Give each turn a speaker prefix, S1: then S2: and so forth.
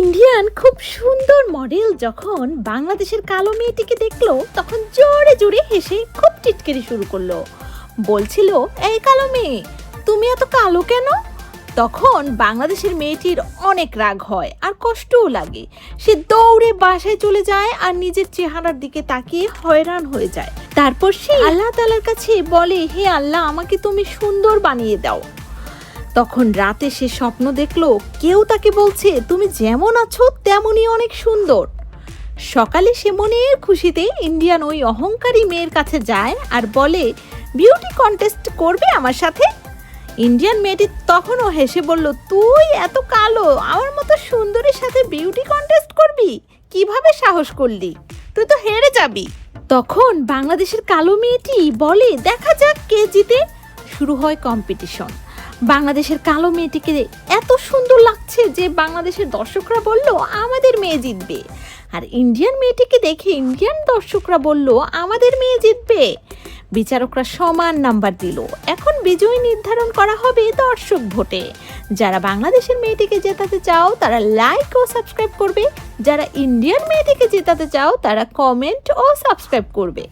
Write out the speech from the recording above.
S1: Indian খুব সুন্দর model যখন বাংলাদেশের কালো মেয়েটিকে দেখলো তখন জোরে জোরে হেসে খুব টিটকারি শুরু করলো। বলছিল, এই কালো মেয়ে, তুমি এত কালো কেন? তখন বাংলাদেশের মেয়েটির অনেক রাগ হয় আর কষ্টও লাগে। সে দৌড়ে বাসায় চলে যায় আর নিজের চেহারার দিকে তাকিয়ে হয়রান হয়ে যায়। তারপর সে আল্লাহ তাআলার কাছে বলে, হে আল্লাহ, আমাকে তুমি সুন্দর বানিয়ে দাও। তখন রাতে সে স্বপ্ন দেখলো কেউ তাকে বলছে, তুমি যেমন আছো তেমনই অনেক সুন্দর। সকালে সে মনের খুশিতে ইন্ডিয়ান ওই অহংকারী মেয়ের কাছে যায় আর বলে, বিউটি কন্টেস্ট করবে আমার সাথে? ইন্ডিয়ান মেয়েটি তখনও হেসে বলল, তুই এত কালো, আমার মতো সুন্দরীর সাথে বিউটি কন্টেস্ট করবি? কিভাবে সাহস করলি? তুই তো হেরে যাবি। তখন বাংলাদেশের কালো মেয়েটি বলে, দেখা যাক কে জিতে। শুরু হয় কম্পিটিশন। বাংলাদেশের কালো মেয়েটিকে এত সুন্দর লাগছে যে বাংলাদেশের দর্শকরা বলল, আমাদের মেয়ে জিতবে। আর ইন্ডিয়ান মেয়েটিকে দেখে ইন্ডিয়ান দর্শকরা বলল, আমাদের মেয়ে জিতবে। বিচারকরা সমান নাম্বার দিল। এখন বিজয়ী নির্ধারণ করা হবে দর্শক ভোটে। যারা বাংলাদেশের মেয়েটিকে জেতাতে চাও তারা লাইক ও সাবস্ক্রাইব করবে, যারা ইন্ডিয়ান মেয়েটিকে জেতাতে চাও তারা কমেন্ট ও সাবস্ক্রাইব করবে।